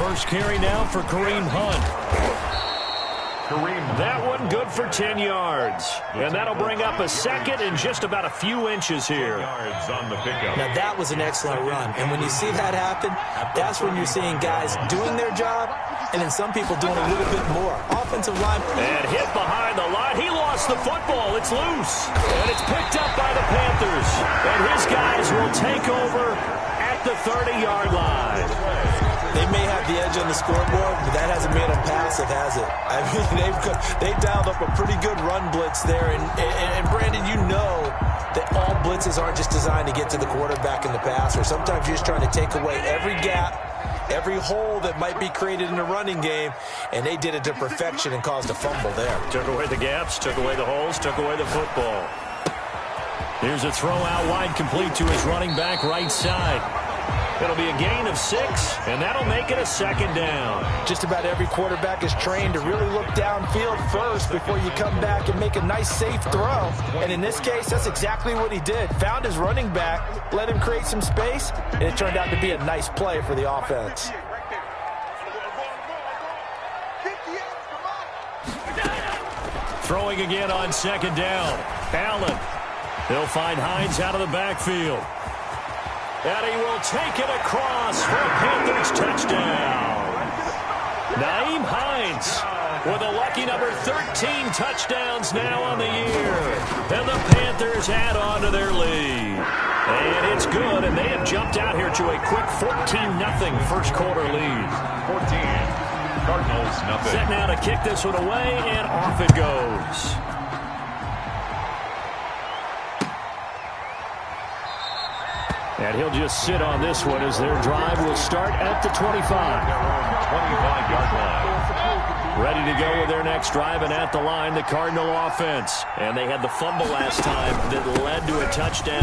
First carry now for Kareem Hunt. That one good for 10 yards. And that'll bring up a second and just about a few inches here. Now, that was an excellent run. And when you see that happen, that's when you're seeing guys doing their job and then some people doing a little bit more. Offensive line. And hit behind the line. He lost the football. It's loose. And it's picked up by the Panthers. And his guys will take over at the 30-yard line. They may have the edge on the scoreboard, but that hasn't made them passive, has it? I mean, they've dialed up a pretty good run blitz there. And Brandon, you know that all blitzes aren't just designed to get to the quarterback and the passer. Sometimes you're just trying to take away every gap, every hole that might be created in the running game, and they did it to perfection and caused a fumble there. Took away the gaps, took away the holes, took away the football. Here's a throw out wide, complete to his running back right side. It'll be a gain of 6, and that'll make it a second down. Just about every quarterback is trained to really look downfield first before you come back and make a nice, safe throw. And in this case, that's exactly what he did. Found his running back, let him create some space, and it turned out to be a nice play for the offense. Throwing again on second down. Allen. He'll find Hines out of the backfield. And he will take it across for a Panthers touchdown. Nyheim Hines with a lucky number 13 touchdowns now on the year. And the Panthers add on to their lead. And it's good, and they have jumped out here to a quick 14-0 first quarter lead. 14, Cardinals nothing. Set now to kick this one away, and off it goes. And he'll just sit on this one as their drive will start at the 25. 25-yard line. Ready to go with their next drive, and at the line, the Cardinal offense. And they had the fumble last time that led to a touchdown.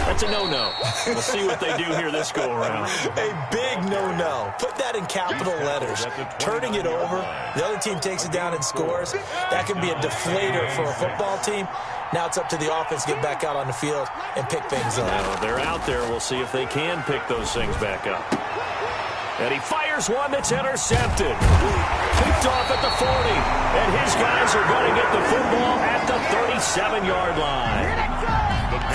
That's a no-no. We'll see what they do here this go-around. A big no-no. Put that in capital letters. Turning it over, the other team takes it down and scores. That can be a deflator for a football team. Now it's up to the offense to get back out on the field and pick things up. Now they're out there. We'll see if they can pick those things back up. And he fires one that's intercepted. Picked off at the 40. And his guys are going to get the football at the 37-yard line.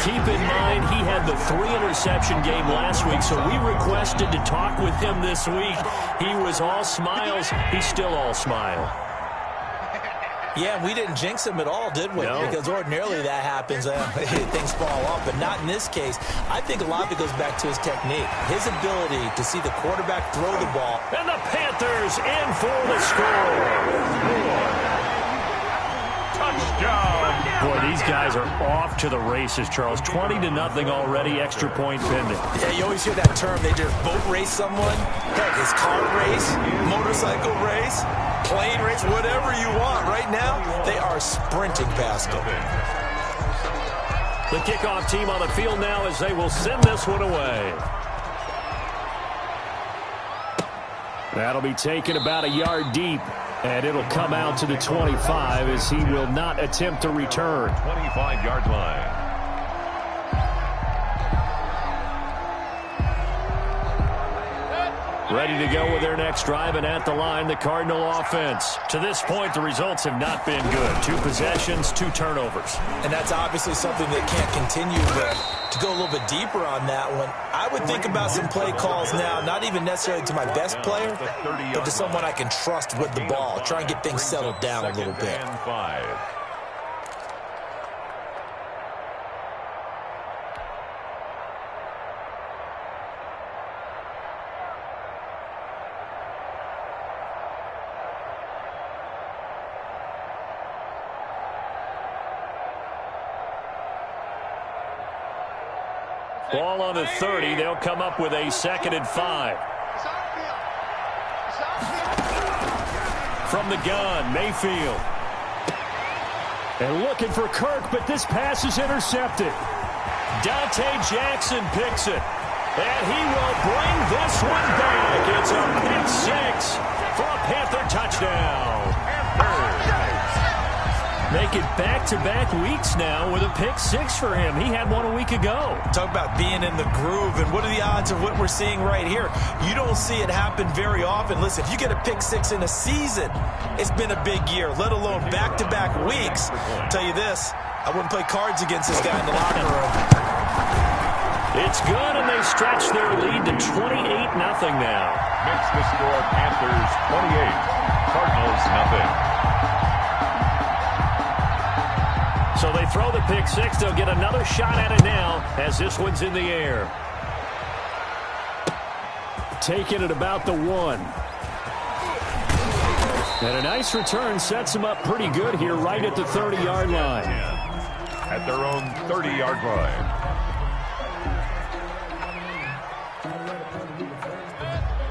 Keep in mind, he had the 3-interception game last week, so we requested to talk with him this week. He was all smiles. He's still all smile. Yeah, we didn't jinx him at all, did we? No. Because ordinarily that happens. Things fall off, but not in this case. I think a lot of it goes back to his technique, his ability to see the quarterback throw the ball. And the Panthers in for the score. Touchdown. Boy, these guys are off to the races, Charles. 20-0 already, extra point pending. Yeah, you always hear that term. They just boat race someone. Heck, his car race, motorcycle race, plane race, whatever you want. Right now, they are sprinting past him. The kickoff team on the field now as they will send this one away. That'll be taken about a yard deep, and it'll come out to the 25 as he will not attempt to return. 25-yard line. Ready to go with their next drive, and at the line, the Cardinal offense. To this point, the results have not been good. 2 possessions, 2 turnovers. And that's obviously something that can't continue, but to go a little bit deeper on that one, I would think about some play calls now, not even necessarily to my best player, but to someone I can trust with the ball. Try and get things settled down a little bit. And 5. Ball on the 30. They'll come up with a 2nd and 5. From the gun, Mayfield. And looking for Kirk, but this pass is intercepted. Dante Jackson picks it. And he will bring this one back. It's a pick 6 for a Panther touchdown. Make it back-to-back weeks now with a pick six for him. He had one a week ago. Talk about being in the groove, and what are the odds of what we're seeing right here? You don't see it happen very often. Listen, if you get a pick six in a season, it's been a big year, let alone back-to-back weeks. I'll tell you this, I wouldn't play cards against this guy in the locker room. It's good, and they stretch their lead to 28-0 now. Makes the score Panthers 28, Cardinals nothing. So they throw the pick six. They'll get another shot at it now as this one's in the air. Taking it about the 1. And a nice return sets them up pretty good here right at the 30-yard line. At their own 30-yard line.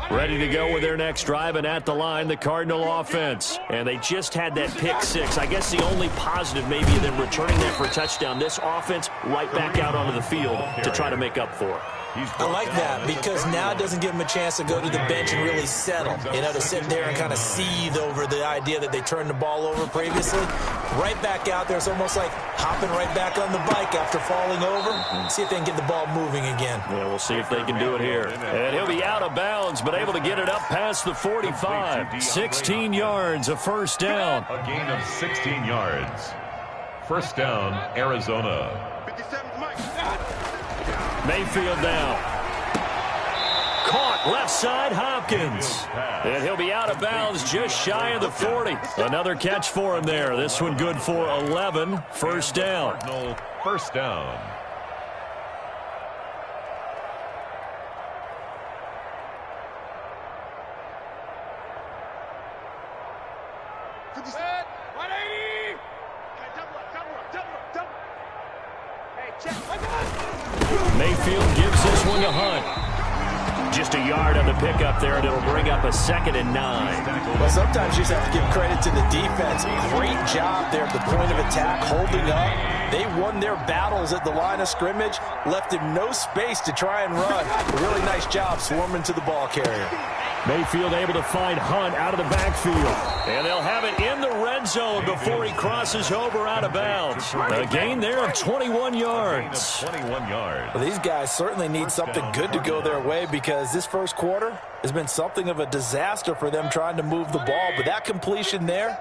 Ready to go with their next drive, and at the line, the Cardinal offense. And they just had that pick six. I guess the only positive maybe them returning that for a touchdown. This offense right back out onto the field to try to make up for it. I like that because now it doesn't give them a chance to go to the bench and really settle. You know, to sit there and kind of seethe over the idea that they turned the ball over previously. Right back out there. It's almost like hopping right back on the bike after falling over. See if they can get the ball moving again. Yeah, we'll see if they can do it here. And he'll be out of bounds, but able to get it up past the 45. 16 yards, a first down. A gain of 16 yards. First down, Arizona. Mayfield now. Caught left side, Hopkins. And he'll be out of bounds just shy of the 40. Another catch for him there. This one good for 11. First down. First down. Mayfield gives this one to Hunt. Just a yard on the pickup there, and it'll bring up a 2nd and 9. Well, sometimes you just have to give credit to the defense. Great job there at the point of attack, holding up. They won their battles at the line of scrimmage, left him no space to try and run. A really nice job swarming to the ball carrier. Mayfield able to find Hunt out of the backfield. And they'll have it in the red zone before he crosses over out of bounds. A gain there of 21 yards. 21 yards. Well, these guys certainly need something good to go their way because this first quarter has been something of a disaster for them trying to move the ball. But that completion there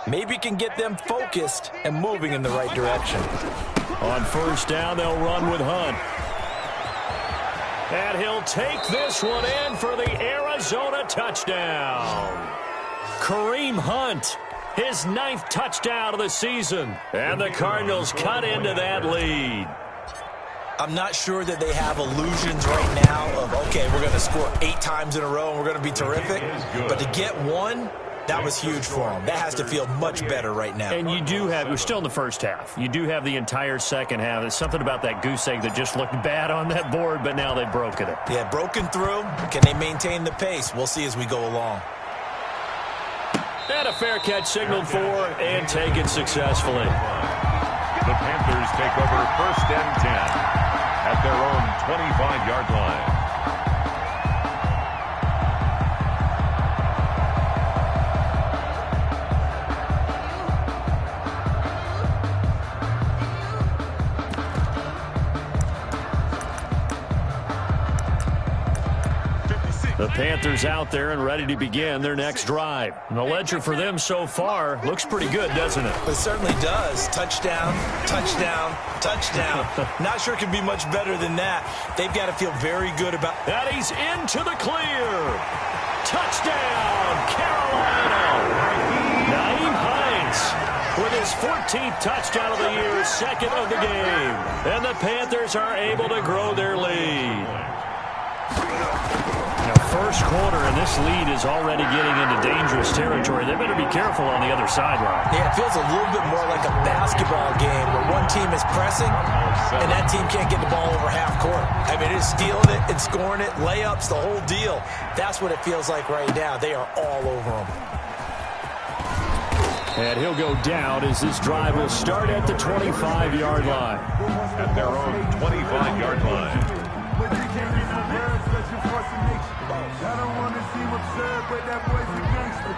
maybe can get them focused and moving in the right direction. On first down, they'll run with Hunt. And he'll take this one in for the Arizona touchdown. Kareem Hunt, his 9th touchdown of the season. And the Cardinals cut into that lead. I'm not sure that they have illusions right now of, okay, we're going to score 8 times in a row and we're going to be terrific. But to get one, that was huge for them. That has to feel much better right now. And you do have, we're still in the first half. You do have the entire second half. There's something about that goose egg that just looked bad on that board, but now they've broken it. Yeah, broken through. Can they maintain the pace? We'll see as we go along. And a fair catch signaled for and taken successfully. The Panthers take over first and 10 at their own 25-yard line. The Panthers out there and ready to begin their next drive. And the ledger for them so far looks pretty good, doesn't it? It certainly does. Touchdown, touchdown, touchdown. Not sure it can be much better than that. They've got to feel very good about that. He's into the clear. Touchdown, Carolina. Nyheim Hines with his 14th touchdown of the year, 2nd of the game. And the Panthers are able to grow their lead. First quarter, and this lead is already getting into dangerous territory. They better be careful on the other sideline. Yeah, it feels a little bit more like a basketball game where one team is pressing and that team can't get the ball over half court. I mean, it's stealing it and scoring it, layups, the whole deal. That's what it feels like right now. They are all over them. And he'll go down as this drive will start at the 25-yard line. At their own 25-yard line. I don't want to seem absurd, but that boy's a gangster.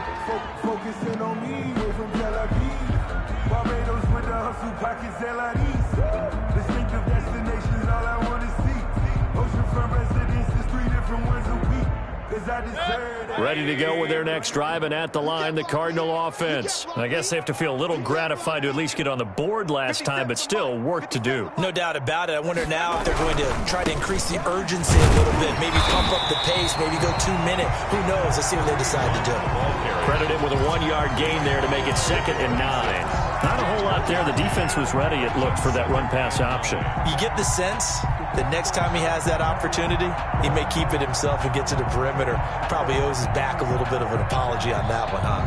Focusing on me, way from Tel Aviv. Barbados Pockets hell out east. Distinctive destinations, all I want to see. Oceanfront residences, 3 different ones a week. Cause I deserve that. Ready to go with their next drive, and at the line, the Cardinal offense. I guess they have to feel a little gratified to at least get on the board last time, but still work to do. No doubt about it. I wonder now if they're going to try to increase the urgency a little bit, maybe pump up the pace, maybe go 2 minute. Who knows? Let's see what they decide to do. Credited with a 1-yard gain there to make it 2nd and 9. Not a whole lot there. The defense was ready, it looked, for that run-pass option. You get the sense that next time he has that opportunity, he may keep it himself and get to the perimeter. Probably owes his back a little bit of an apology on that one, huh?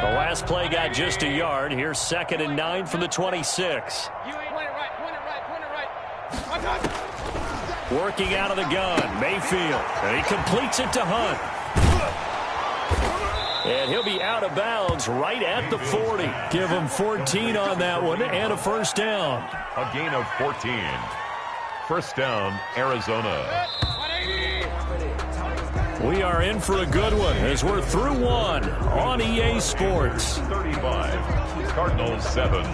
The last play got just a yard. Here's 2nd and 9 from the 26. Working out of the gun, Mayfield. And he completes it to Hunt. And he'll be out of bounds right at the 40. Give him 14 on that one and a first down. A gain of 14. First down, Arizona. We are in for a good one as we're through one on EA Sports. 35. Cardinals 7.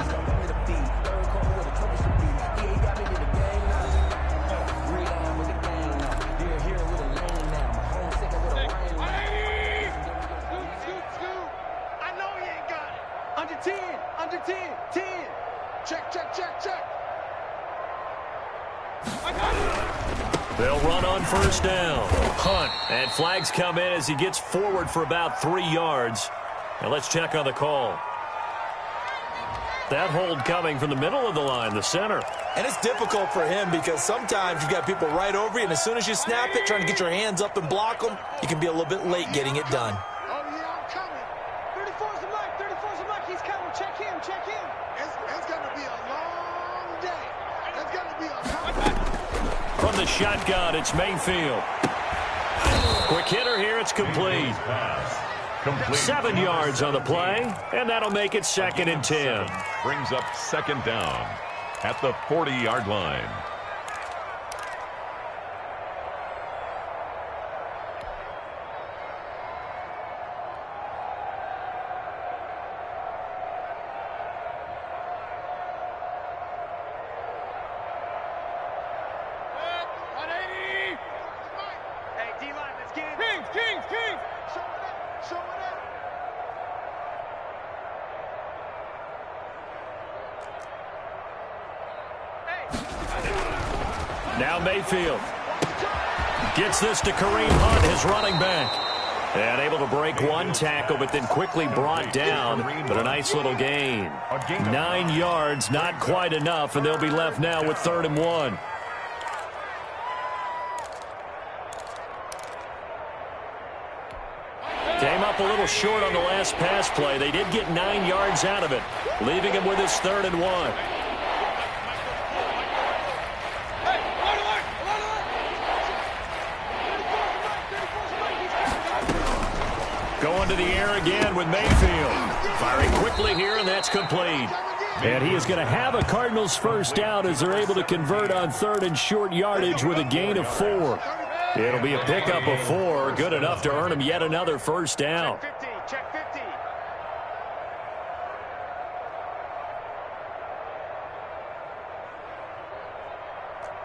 They'll run on first down. Hunt. And flags come in as he gets forward for about 3 yards. And let's check on the call. That hold coming from the middle of the line, the center. And it's difficult for him because sometimes you've got people right over you, and as soon as you snap it, trying to get your hands up and block them, you can be a little bit late getting it done. Oh, yeah, I'm coming. 34's a mark. 34's a mark. He's coming. Check him. Check him. It's going to be a long day. It's going to be a long day. From the shotgun, it's Mayfield. Quick hitter here, it's complete. 7 yards on the play, and that'll make it 2nd and 10. Brings up 2nd down at the 40-yard line. Now Mayfield gets this to Kareem Hunt, his running back. And able to break one tackle, but then quickly brought down. But a nice little gain. 9 yards, not quite enough, and they'll be left now with 3rd and 1. Came up a little short on the last pass play. They did get 9 yards out of it, leaving him with his 3rd and 1. Going to the air again with Mayfield. Firing quickly here, and that's complete. And he is going to have a Cardinals first down as they're able to convert on 3rd and short yardage with a gain of 4. It'll be a pickup of 4, good enough to earn him yet another first down. Check 50.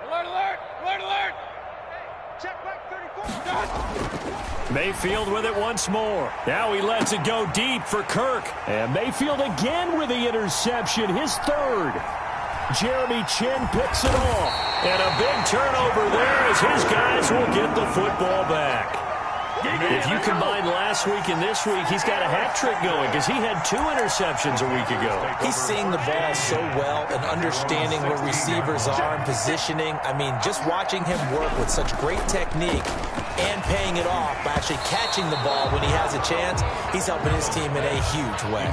Alert, alert, alert, alert. Check back 34. Mayfield with it once more. Now he lets it go deep for Kirk. And Mayfield again with the interception, his 3rd. Jeremy Chinn picks it off. And a big turnover there as his guys will get the football back. If you combine last week and this week, he's got a hat trick going because he had 2 interceptions a week ago. He's seeing the ball so well and understanding where receivers are and positioning. I mean, just watching him work with such great technique and paying it off by actually catching the ball when he has a chance, he's helping his team in a huge way.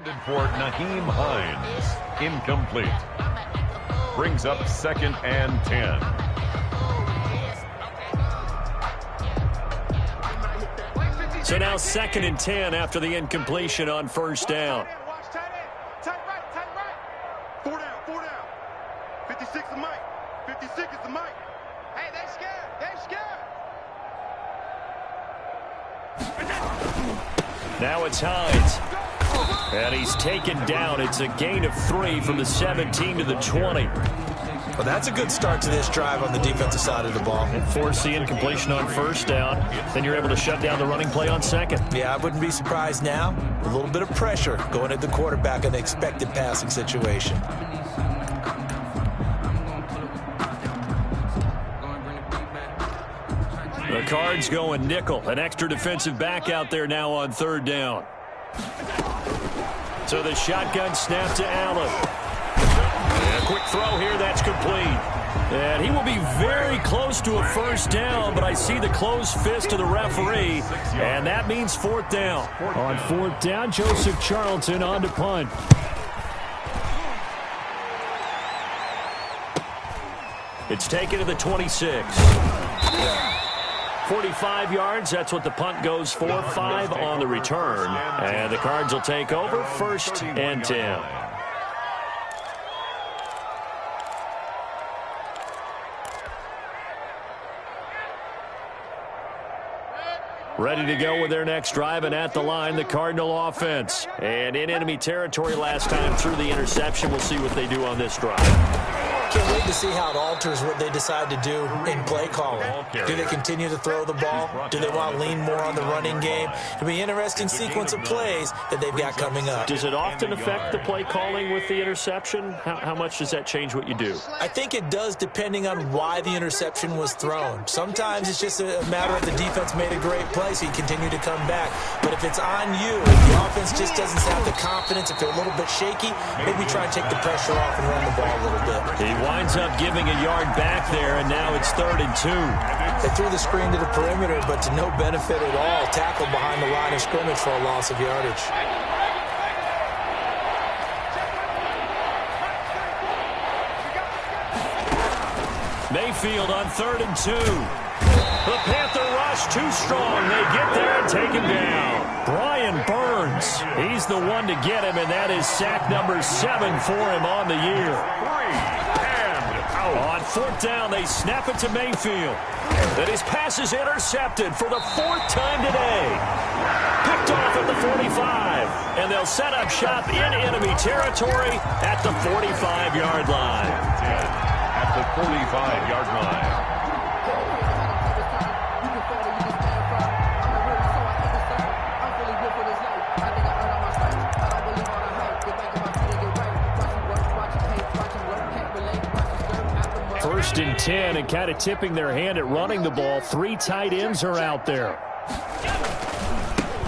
Intended for Nyheim Hines. Incomplete. Brings up 2nd and 10. So now 2nd and 10 after the incompletion on 1st down. Watch tight end. Tight right, tight right. 4 down, 4 down. 56 is Mike. 56 is the Mike. Hey, they scared. They scared. Now it's Hines. And he's taken down. It's a gain of 3 from the 17 to the 20. Well, that's a good start to this drive on the defensive side of the ball. Force the incompletion on 1st down. Then you're able to shut down the running play on 2nd. Yeah, I wouldn't be surprised now. A little bit of pressure going at the quarterback in an expected passing situation. The Cards going nickel. An extra defensive back out there now on 3rd down. So the shotgun snap to Allen. And a quick throw here, that's complete. And he will be very close to a 1st down, but I see the closed fist of the referee, and that means 4th down. On 4th down, Joseph Charlton on to punt. It's taken to the 26. 45 yards, that's what the punt goes for. 5 on the return. And the Cards will take over 1st and 10. Ready to go with their next drive, and at the line, the Cardinal offense. And in enemy territory last time through the interception. We'll see what they do on this drive. Can't wait to see how it alters what they decide to do in play calling. Do they continue to throw the ball? Do they want to lean more on the running game? It'll be an interesting sequence of plays that they've got coming up. Does it often affect the play calling with the interception? How much does that change what you do? I think it does, depending on why the interception was thrown. Sometimes it's just a matter of the defense made a great play, so you continue to come back. But if it's on you, if the offense just doesn't have the confidence, if they're a little bit shaky, maybe try and take the pressure off and run the ball a little bit. He winds up giving a yard back there, and now it's 3rd and 2. They threw the screen to the perimeter, but to no benefit at all. Tackled behind the line of scrimmage for a loss of yardage. Mayfield on 3rd and 2. The Panther rush too strong. They get there and take him down. Brian Burns, he's the one to get him, and that is sack number 7 for him on the year. On 4th down, they snap it to Mayfield. And his pass is intercepted for the 4th time today. Picked off at the 45. And they'll set up shop in enemy territory at the 45-yard line. At the 45-yard line. First and 10, and kind of tipping their hand at running the ball. 3 tight ends are out there.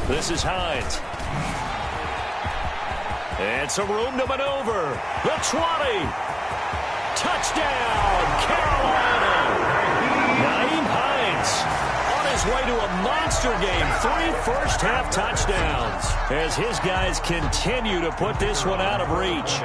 This is Hines. And some room to maneuver. The 20. Touchdown, Carolina. Nyheim Hines on his way to a monster game. 3 first-half touchdowns as his guys continue to put this one out of reach.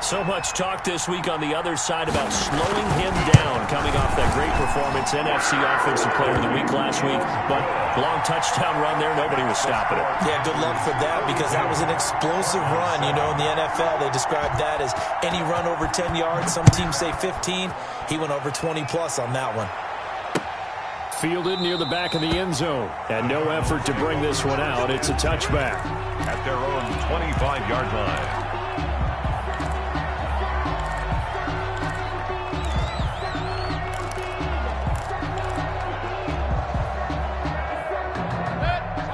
So much talk this week on the other side about slowing him down coming off that great performance. NFC Offensive Player of the Week last week. But long touchdown run there, nobody was stopping it. Yeah, good luck for that because that was an explosive run. You know, in the NFL, they describe that as any run over 10 yards. Some teams say 15. He went over 20-plus on that one. Fielded near the back of the end zone. And no effort to bring this one out. It's a touchback. At their own 25-yard line.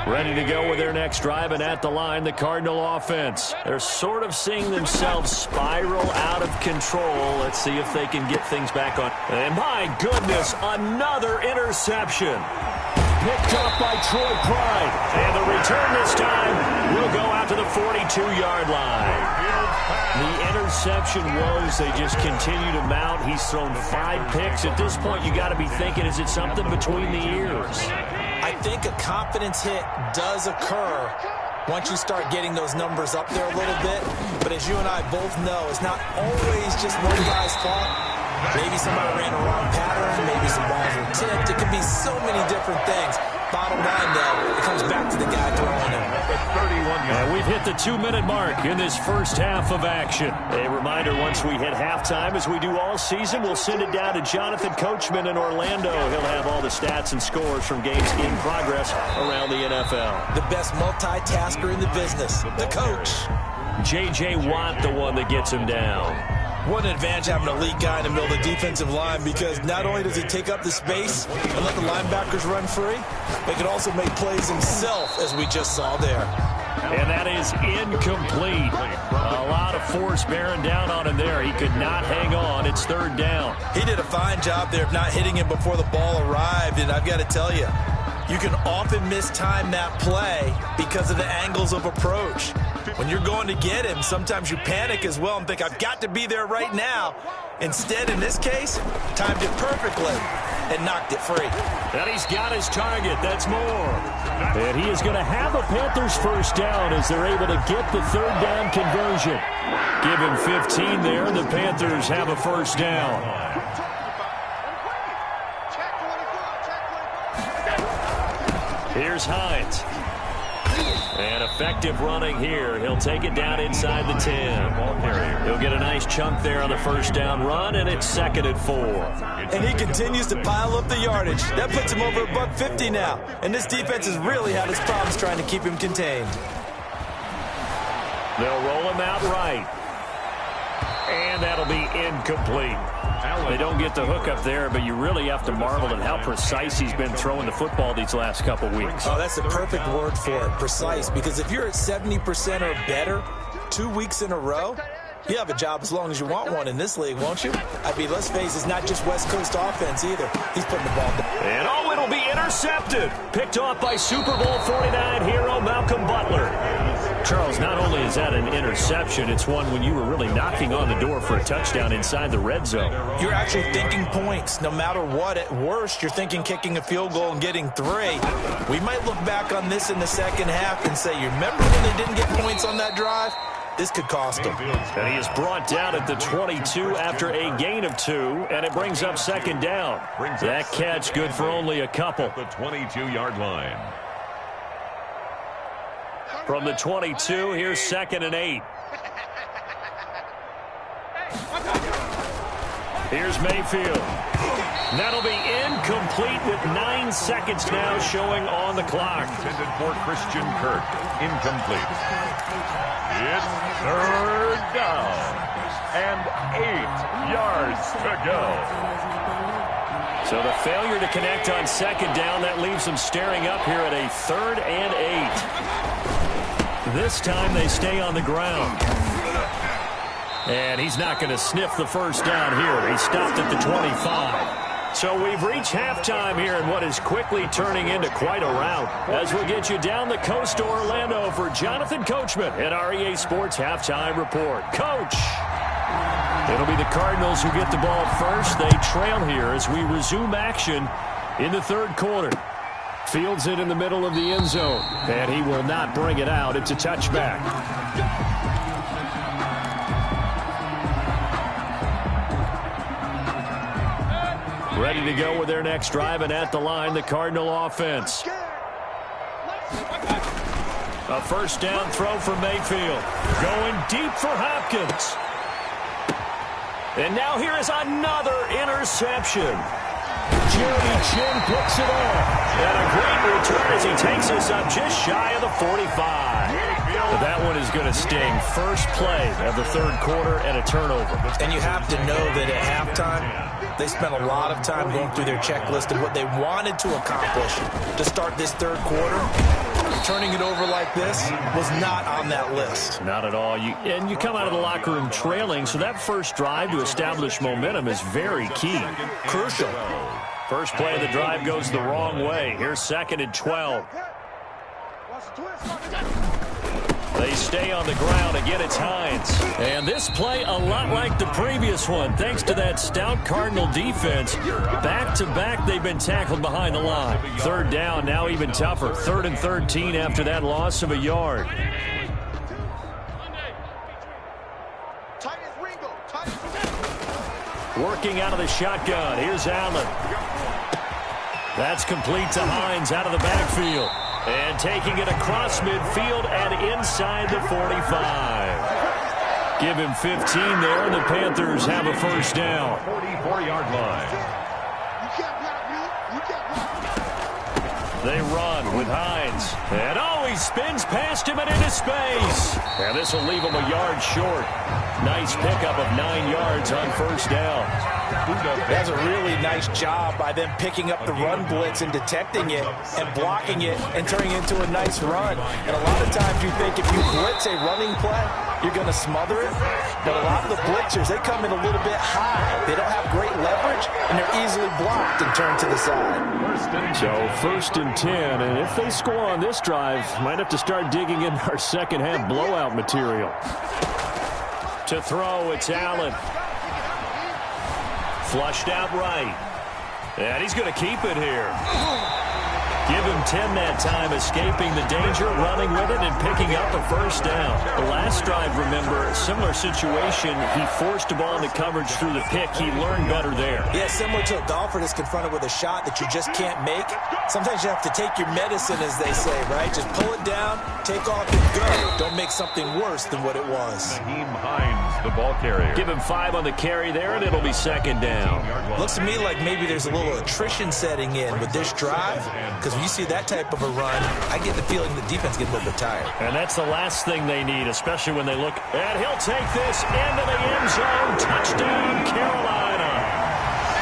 Ready to go with their next drive, and at the line, the Cardinal offense. They're sort of seeing themselves spiral out of control. Let's see if they can get things back on. And my goodness, another interception. Picked up by Troy Pride. And the return this time will go out to the 42-yard line. The interception woes, they just continue to mount. He's thrown 5 picks. At this point, you got to be thinking, is it something between the ears? I think a confidence hit does occur once you start getting those numbers up there a little bit. But as you and I both know, it's not always just one guy's fault. Maybe somebody ran a wrong pattern. Maybe some balls were tipped. It could be so many different things. Bottom line, though, it comes back to the guy throwing it. And we've hit the 2-minute mark in this first half of action. A reminder, once we hit halftime, as we do all season, we'll send it down to Jonathan Coachman in Orlando. He'll have all the stats and scores from games in progress around the NFL. The best multitasker in the business, the coach. J.J. Watt, the one that gets him down. What an advantage having an elite guy in the middle of the defensive line, because not only does he take up the space and let the linebackers run free, but he can also make plays himself, as we just saw there. And that is incomplete. A lot of force bearing down on him there. He could not hang on. It's third down. He did a fine job there of not hitting him before the ball arrived, and I've got to tell you, you can often mistime that play because of the angles of approach. When you're going to get him, sometimes you panic as well and think, I've got to be there right now. Instead, in this case, timed it perfectly and knocked it free. And he's got his target. That's more. And he is going to have a Panthers first down as they're able to get the third down conversion. Give him 15 there, and the Panthers have a first down. Here's Hines. And effective running here. He'll take it down inside the 10. He'll get a nice chunk there on the first down run, and it's 2nd and 4. And he continues to pile up the yardage. That puts him over $150 now. And this defense has really had its problems trying to keep him contained. They'll roll him out right. And that'll be incomplete. They don't get the hook up there, but you really have to marvel at how precise he's been throwing the football these last couple weeks. Oh, that's the perfect word for it, precise, because if you're at 70% or better 2 weeks in a row, you have a job as long as you want one in this league, won't you? I mean, let's face it, it's not just West Coast offense either. He's putting the ball down. And oh, it'll be intercepted. Picked off by Super Bowl 49 hero Malcolm Butler. Charles, not only is that an interception, it's one when you were really knocking on the door for a touchdown inside the red zone. You're actually thinking points. No matter what, at worst, you're thinking kicking a field goal and getting 3. We might look back on this in the second half and say, you remember when they didn't get points on that drive? This could cost him. And he is brought down at the 22 after a gain of 2, and it brings up 2nd down. That catch good for only a couple. The 22-yard line. From the 22, here's 2nd and 8. Here's Mayfield. That'll be incomplete with 9 seconds now showing on the clock. Intended for Christian Kirk. Incomplete. It's third down. And 8 yards to go. So the failure to connect on 2nd down, that leaves them staring up here at a 3rd and 8. This time they stay on the ground. And he's not going to sniff the first down here. He stopped at the 25. So we've reached halftime here in what is quickly turning into quite a rout. As we'll get you down the coast to Orlando for Jonathan Coachman at our EA Sports Halftime Report. Coach! It'll be the Cardinals who get the ball first. They trail here as we resume action in the 3rd quarter. Fields it in the middle of the end zone. And he will not bring it out. It's a touchback. Ready to go with their next drive, and at the line, the Cardinal offense. A first down throw for Mayfield. Going deep for Hopkins. And now here is another interception. Jeremy Chinn picks it off. And a great return as he takes us up just shy of the 45. But that one is going to sting. First play of the 3rd quarter and a turnover. And you have to know that at halftime, they spent a lot of time going through their checklist of what they wanted to accomplish to start this 3rd quarter. Turning it over like this was not on that list. Not at all. And you come out of the locker room trailing, so that first drive to establish momentum is very key. Crucial. First play of the drive goes the wrong way. Here's 2nd and 12. They stay on the ground. Again, it's Hines. And this play a lot like the previous one. Thanks to that stout Cardinal defense. Back-to-back, they've been tackled behind the line. Third down, now even tougher. 3rd and 13 after that loss of a yard. Working out of the shotgun. Here's Allen. That's complete to Hines out of the backfield. And taking it across midfield and inside the 45. Give him 15 there, and the Panthers have a first down. 44-yard line. They run with Hines. And he spins past him and into space. And this will leave him a yard short. Nice pickup of 9 yards on first down. That's a really nice job by them picking up the run blitz and detecting it and blocking it and turning it into a nice run. And a lot of times you think if you blitz a running play, you're going to smother it. But a lot of the blitzers, they come in a little bit high. They don't have great leverage, and they're easily blocked and turned to the side. So 1st and 10, and if they score on this drive, might have to start digging in our second half blowout material. To throw, it's Allen. Flushed out right. And he's going to keep it here. Give him 10 that time, escaping the danger, running with it, and picking up a first down. The last drive, remember, similar situation. He forced the ball into coverage through the pick. He learned better there. Yeah, similar to a golfer that's confronted with a shot that you just can't make. Sometimes you have to take your medicine, as they say, right? Just pull it down, take off, and go. Don't make something worse than what it was. Nyheim Hines, the ball carrier. Give him 5 on the carry there, and it'll be second down. Looks to me like maybe there's a little attrition setting in with this drive, because when you see that type of a run, I get the feeling the defense gets a little bit tired. And that's the last thing they need, especially when they look. And he'll take this into the end zone. Touchdown, Carolina.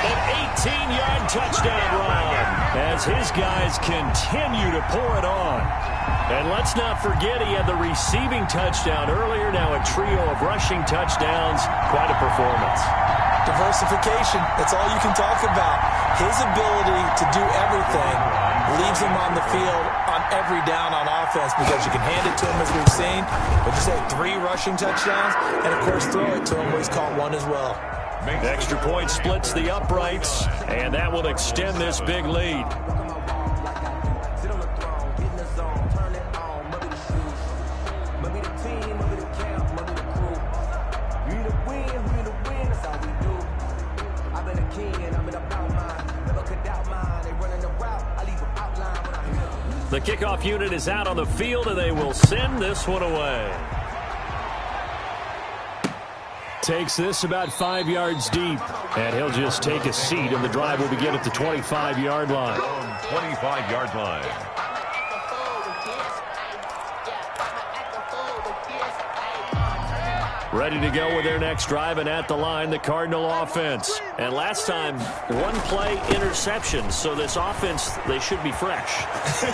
An 18-yard touchdown run as his guys continue to pour it on. And let's not forget he had the receiving touchdown earlier. Now a trio of rushing touchdowns. Quite a performance. Diversification, that's all you can talk about. His ability to do everything leaves him on the field on every down on offense because you can hand it to him, as we've seen. But you say 3 rushing touchdowns, and of course throw it to him where he's caught 1 as well. Extra point splits the uprights, and that will extend this big lead. The kickoff unit is out on the field, and they will send this one away. Takes this about 5 yards deep, and he'll just take a seat, and the drive will begin at the 25-yard line. 25-yard line. Ready to go with their next drive, and at the line, the Cardinal offense. And last time, 1 play interception, so this offense, they should be fresh.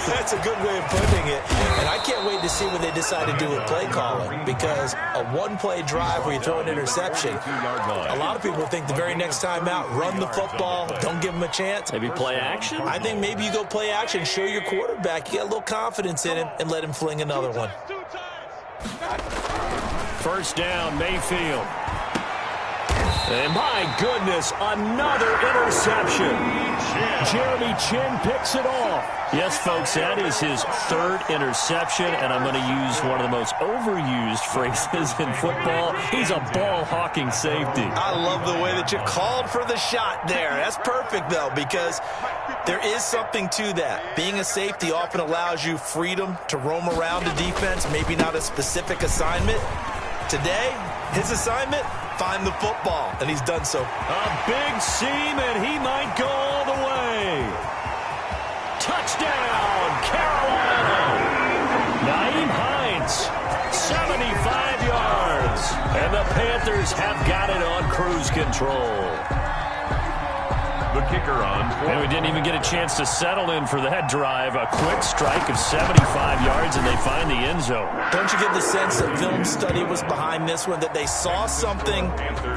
That's a good way of putting it. And I can't wait to see what they decide to do with play calling, because a 1-play drive where you throw an interception, a lot of people think the very next time out, run the football, don't give them a chance. Maybe play action? I think maybe you go play action, show your quarterback, you get a little confidence in him, and let him fling another one. First down, Mayfield. And my goodness, another interception. Jeremy Chinn picks it off. Yes, folks, that is his 3rd interception, and I'm going to use one of the most overused phrases in football. He's a ball-hawking safety. I love the way that you called for the shot there. That's perfect, though, because there is something to that. Being a safety often allows you freedom to roam around the defense, maybe not a specific assignment. Today, his assignment, find the football, and he's done so. A big seam, and he might go all the way. Touchdown, Carolina. Nyheim Hines, 75 yards. And the Panthers have got it on cruise control. The kicker on. And we didn't even get a chance to settle in for that drive. A quick strike of 75 yards, and they find the end zone. Don't you get the sense that film study was behind this one, that they saw something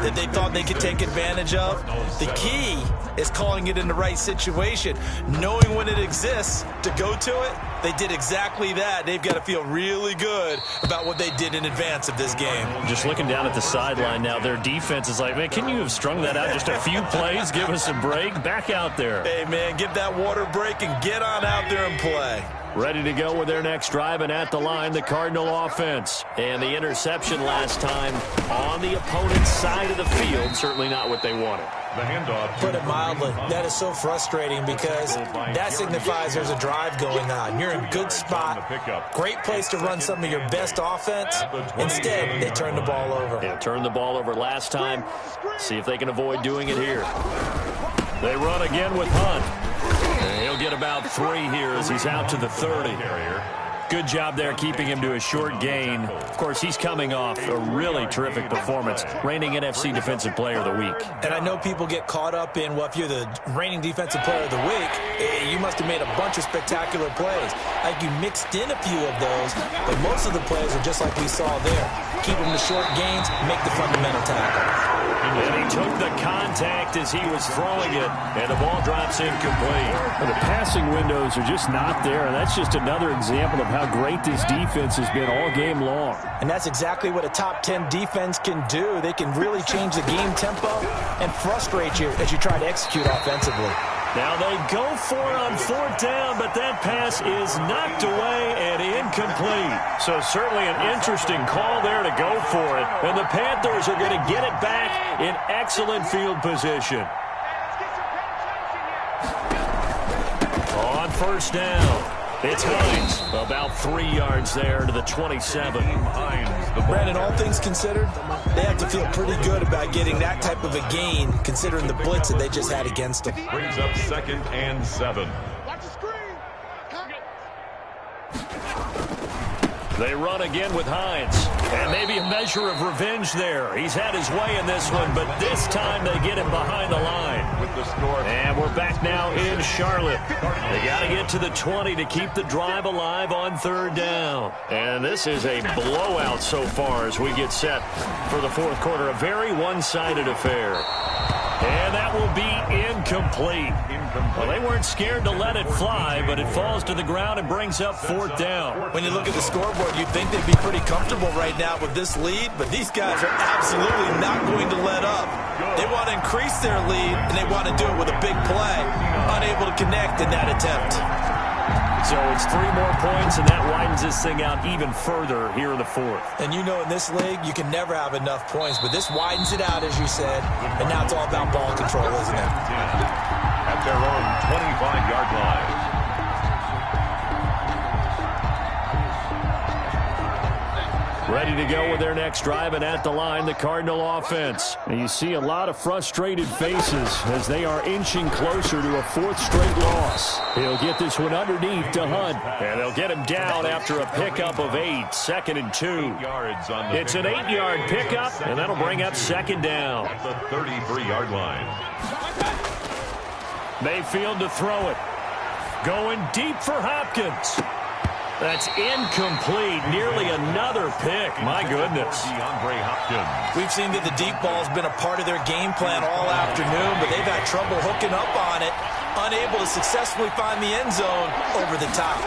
that they thought they could take advantage of? The key is calling it in the right situation, knowing when it exists to go to it. They did exactly that. They've got to feel really good about what they did in advance of this game. Just looking down at the sideline now, their defense is like, man, can you have strung that out just a few plays? Give us a break. Back out there. Hey, man, get that water break and get on out there and play. Ready to go with their next drive, and at the line, the Cardinal offense. And the interception last time on the opponent's side of the field, certainly not what they wanted. The handoff. Put it mildly, that is so frustrating because that signifies there's a drive going on. You're in a good spot, great place to run some of your best offense. Instead, they turn the ball over. Yeah, turned the ball over last time. See if they can avoid doing it here. They run again with Hunt. And he'll get about 3 here as he's out to the 30. Good job there keeping him to a short gain. Of course, he's coming off a really terrific performance, reigning NFC Defensive Player of the Week. And I know people get caught up in, well, if you're the reigning Defensive Player of the Week, you must have made a bunch of spectacular plays. Like you mixed in a few of those, but most of the plays are just like we saw there. Keep them to short gains, make the fundamental tackle. And he took the contact as he was throwing it, and the ball drops incomplete. The passing windows are just not there, and that's just another example of how great this defense has been all game long. And that's exactly what a top 10 defense can do. They can really change the game tempo and frustrate you as you try to execute offensively. Now they go for it on 4th down, but that pass is knocked away and incomplete. So certainly an interesting call there to go for it. And the Panthers are going to get it back in excellent field position. On 1st down, it's Hines. About 3 yards there to the 27. Brandon, all things considered, they have to feel pretty good about getting that type of a gain, considering the blitz that they just had against them. Brings up 2nd and 7. Watch the screen. They run again with Hines. And maybe a measure of revenge there. He's had his way in this one, but this time they get him behind the line. With the score. And we're back now in Charlotte. They got to get to the 20 to keep the drive alive on 3rd down. And this is a blowout so far as we get set for the 4th quarter. A very one-sided affair. And that will be incomplete. Well, they weren't scared to let it fly, but it falls to the ground and brings up 4th down. When you look at the scoreboard, you'd think they'd be pretty comfortable right now with this lead, but these guys are absolutely not going to let up. They want to increase their lead, and they want to do it with a big play. Unable to connect in that attempt. So it's 3 more points, and that widens this thing out even further here in the 4th. And you know in this league, you can never have enough points, but this widens it out, as you said, and now it's all about ball control, isn't it? At their own 25-yard line. Ready to go with their next drive, and at the line, the Cardinal offense. And you see a lot of frustrated faces as they are inching closer to a 4th straight loss. He'll get this one underneath to Hunt, and they'll get him down after a pickup of 8, 2nd and 2. It's an 8-yard pickup, and that'll bring up 2nd down. At the 33-yard line. Mayfield to throw it. Going deep for Hopkins. That's incomplete. Nearly another pick. My goodness. DeAndre Hopkins. We've seen that the deep ball has been a part of their game plan all afternoon, but they've had trouble hooking up on it, unable to successfully find the end zone over the top.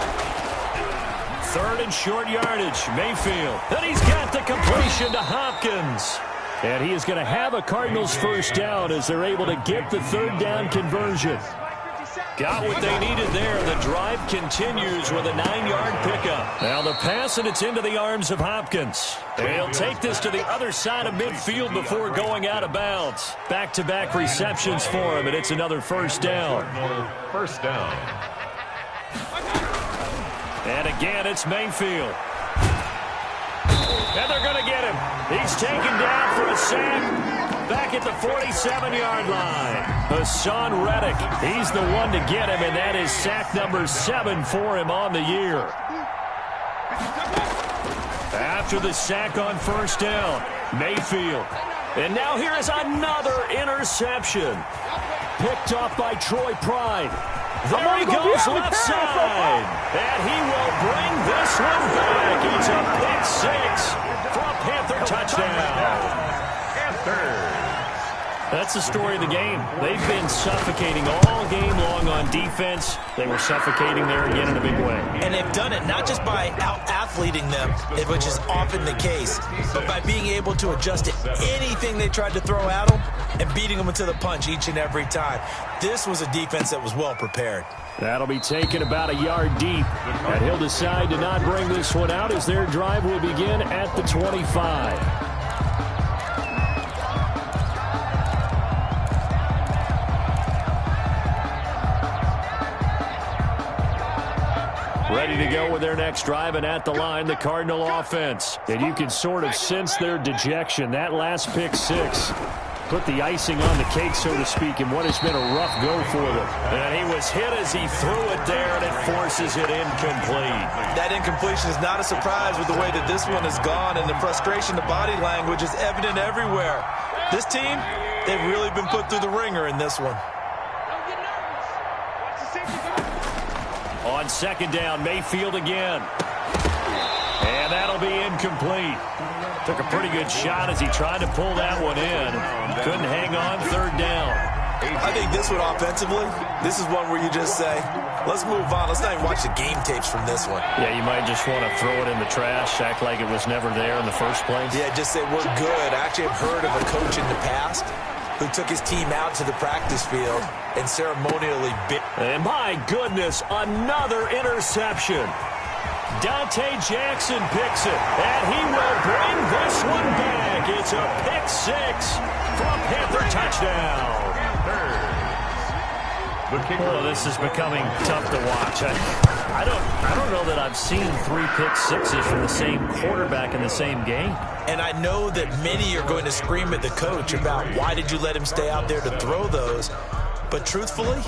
3rd and short yardage. Mayfield. And he's got the completion to Hopkins. And he is going to have a Cardinals 1st down as they're able to get the 3rd down conversion. Got what they needed there. The drive continues with a 9-yard pickup. Now the pass, and it's into the arms of Hopkins. They'll take this to the other side of midfield before going out of bounds. Back-to-back receptions for him, and it's another 1st down. 1st down. And again, it's Mayfield. And they're going to get him. He's taken down for a sack. Back at the 47-yard line. Hassan Reddick, he's the one to get him, and that is sack number 7 for him on the year. After the sack on 1st down, Mayfield. And now here is another interception. picked off by Troy Pride. There he goes left side. And he will bring this one back. It's a pick six for a Panther touchdown. That's the story of the game. They've been suffocating all game long on defense. They were suffocating there again in a big way. And they've done it not just by out-athleting them, which is often the case, but by being able to adjust to anything they tried to throw at them and beating them into the punch each and every time. This was a defense that was well prepared. That'll be taken about a yard deep. And he'll decide to not bring this one out as their drive will begin at the 25. Ready to go with their next drive, and at the line, the Cardinal offense. And you can sort of sense their dejection. That last pick six put the icing on the cake, so to speak, in what has been a rough go for them. And he was hit as he threw it there, and it forces it incomplete. That incompletion is not a surprise with the way that this one has gone, and the frustration, the body language is evident everywhere. This team, they've really been put through the ringer in this one. On second down, Mayfield again. And that'll be incomplete. Took a pretty good shot as he tried to pull that one in. Couldn't hang on third down. I think this one offensively, this is one where you just say, let's move on. Let's not even watch the game tapes from this one. Yeah, you might just want to throw it in the trash, act like it was never there in the first place. Yeah, just say we're good. I actually have heard of a coach in the past who took his team out to the practice field and ceremonially bit. And my goodness, another interception. Dante Jackson picks it, and he will bring this one back. It's a pick six for a Panther touchdown. Well, this is becoming tough to watch. I don't know that I've seen 3 pick sixes from the same quarterback in the same game. And I know that many are going to scream at the coach about why did you let him stay out there to throw those. But truthfully,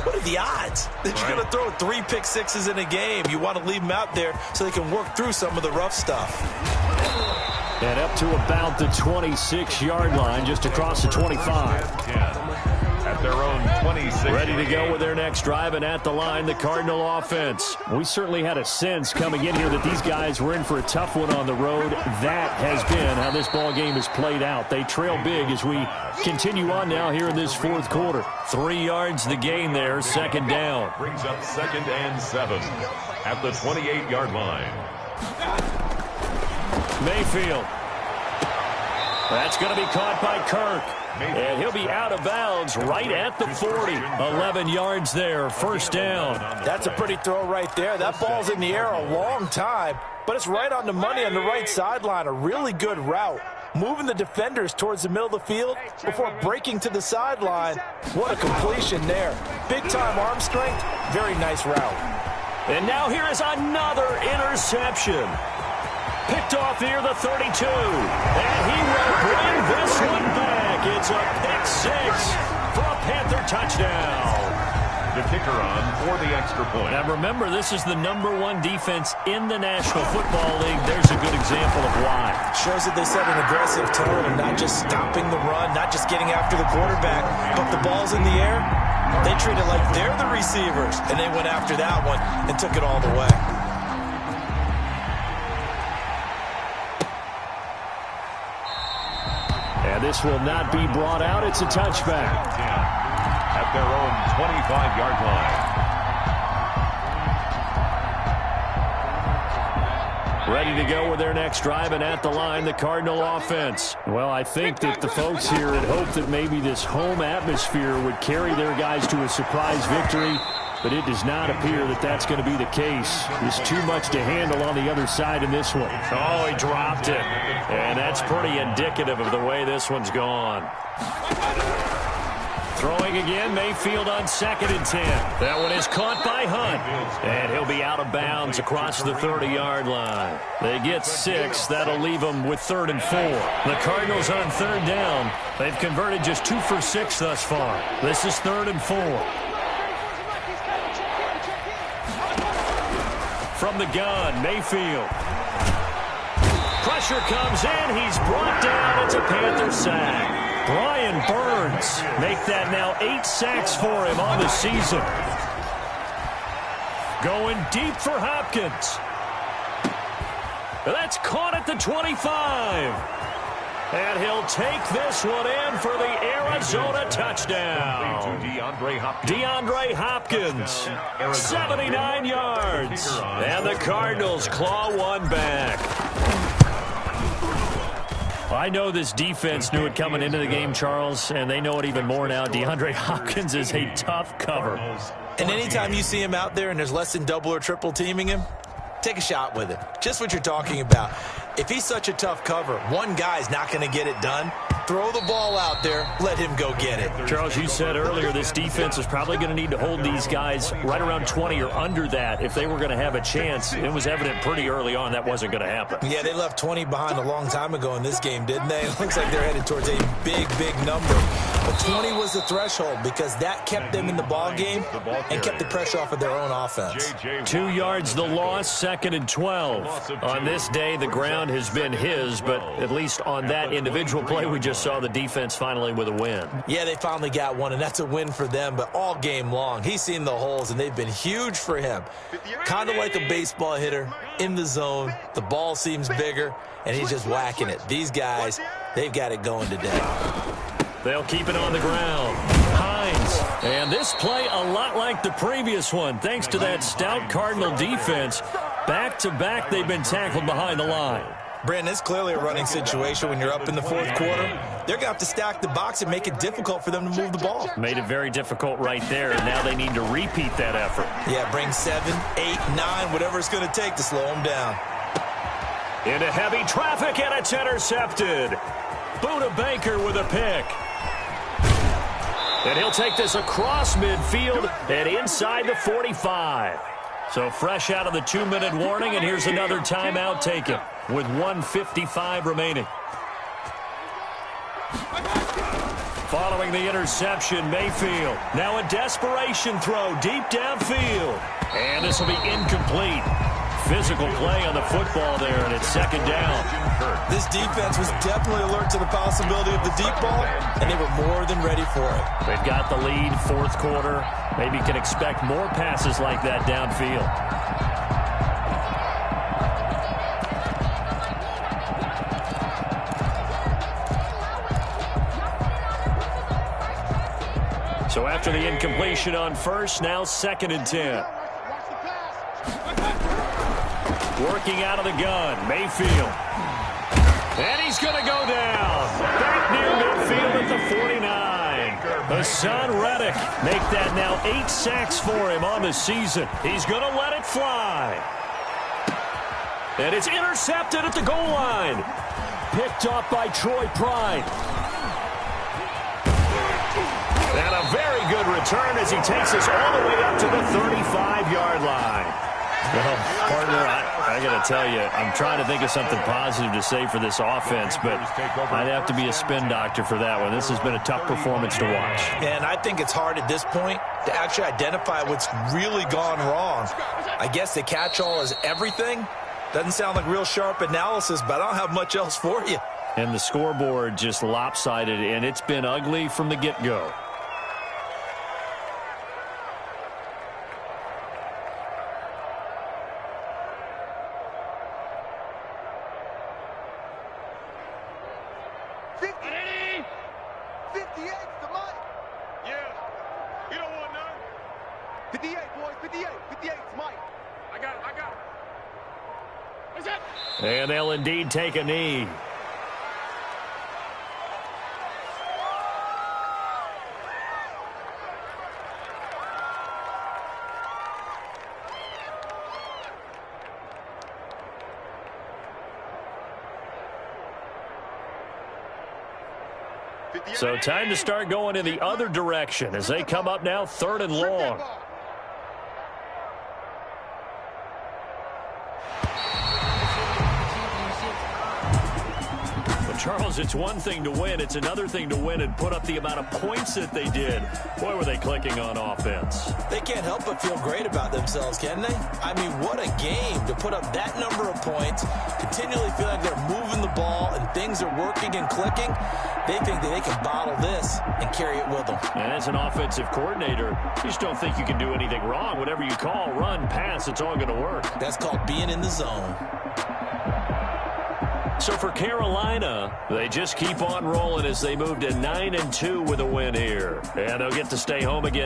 what are the odds that you're going to throw 3 pick sixes in a game? You want to leave them out there so they can work through some of the rough stuff. And up to about the 26-yard line, just across the 25. At their own 26. Ready to go with their next drive, and at the line, the Cardinal offense. We certainly had a sense coming in here that these guys were in for a tough one on the road. That has been how this ball game has played out. They trail big as we continue on now here in this fourth quarter. 3 yards the gain there, second down. Brings up 2nd and 7 at the 28-yard line. Mayfield. That's going to be caught by Kirk. And he'll be out of bounds right at the 40. 11 yards there, first down. That's a pretty throw right there. That ball's in the air a long time, but it's right on the money on the right sideline. A really good route. Moving the defenders towards the middle of the field before breaking to the sideline. What a completion there. Big-time arm strength. Very nice route. And now here is another interception. Picked off near the 32. And he will bring this one back. It's a pick six for a Panther touchdown. The kicker on for the extra point. Now remember, this is the #1 defense in the National Football League. There's a good example of why. Shows that they set an aggressive tone and not just stopping the run, not just getting after the quarterback, but the ball's in the air. They treat it like they're the receivers, and they went after that one and took it all the way. And this will not be brought out. It's a touchback. At their own 25-yard line. Ready to go with their next drive, and at the line, the Cardinal offense. Well, I think that the folks here had hoped that maybe this home atmosphere would carry their guys to a surprise victory, but it does not appear that that's going to be the case. There's too much to handle on the other side in this one. Oh, he dropped it. And that's pretty indicative of the way this one's gone. Throwing again, Mayfield on 2nd and 10. That one is caught by Hunt. And he'll be out of bounds across the 30-yard line. They get 6. That'll leave them with 3rd and 4. The Cardinals on 3rd down. They've converted just 2 for 6 thus far. This is 3rd and 4. From the gun, Mayfield. Pressure comes in. He's brought down. It's a Panther sack. Brian Burns make that now 8 sacks for him on the season. Going deep for Hopkins. That's caught at the 25. And he'll take this one in for the Arizona touchdown. DeAndre Hopkins, 79 yards. And the Cardinals claw one back. I know this defense knew it coming into the game, Charles, and they know it even more now. DeAndre Hopkins is a tough cover. And anytime you see him out there and there's less than double or triple teaming him, take a shot with him. Just what you're talking about. If he's such a tough cover, one guy's not going to get it done. Throw the ball out there. Let him go get it. Charles, you said earlier this defense is probably going to need to hold these guys right around 20 or under that if they were going to have a chance. It was evident pretty early on that wasn't going to happen. Yeah, they left 20 behind a long time ago in this game, didn't they? It looks like they're headed towards a big, big number. But 20 was the threshold because that kept them in the ball game and kept the pressure off of their own offense. 2 yards the loss, 2nd and 12. On this day, the ground has been his, but at least on that individual play, we just saw the defense finally with a win. Yeah, they finally got one, and that's a win for them, but all game long, he's seen the holes, and they've been huge for him. Kind of like a baseball hitter in the zone. The ball seems bigger, and he's just whacking it. These guys, they've got it going today. They'll keep it on the ground. Hines. And this play a lot like the previous one, thanks to that stout Cardinal defense. Back-to-back, they've been tackled behind the line. Brandon, it's clearly a running situation when you're up in the fourth quarter. They're going to have to stack the box and make it difficult for them to move the ball. Made it very difficult right there, and now they need to repeat that effort. Yeah, bring 7, 8, 9, whatever it's going to take to slow them down. Into heavy traffic, and it's intercepted. Buda Baker with a pick. And he'll take this across midfield and inside the 45. So fresh out of the 2-minute warning, and here's another timeout taken with 1:55 remaining. Following the interception, Mayfield. Now a desperation throw deep downfield. And this will be incomplete. Physical play on the football there, and it's 2nd down. This defense was definitely alert to the possibility of the deep ball, and they were more than ready for it. They've got the lead, 4th quarter. Maybe can expect more passes like that downfield. So after the incompletion on first, now 2nd and 10. Working out of the gun, Mayfield. And he's going to go down. Back near midfield at the 49. Hassan Reddick make that now 8 sacks for him on the season. He's going to let it fly. And it's intercepted at the goal line. Picked off by Troy Pride. And a very good return as he takes us all the way up to the 35-yard line. Well, partner, I got to tell you, I'm trying to think of something positive to say for this offense, but I'd have to be a spin doctor for that one. This has been a tough performance to watch. And I think it's hard at this point to actually identify what's really gone wrong. I guess the catch-all is everything. Doesn't sound like real sharp analysis, but I don't have much else for you. And the scoreboard just lopsided, and it's been ugly from the get-go. And they'll indeed take a knee. So time to start going in the other direction as they come up now 3rd and long. Charles, it's one thing to win. It's another thing to win and put up the amount of points that they did. Boy, were they clicking on offense. They can't help but feel great about themselves, can they? I mean, what a game to put up that number of points, continually feel like they're moving the ball and things are working and clicking. They think that they can bottle this and carry it with them. And as an offensive coordinator, you just don't think you can do anything wrong. Whatever you call, run, pass, it's all going to work. That's called being in the zone. So for Carolina, they just keep on rolling as they move to 9-2 with a win here. And they'll get to stay home again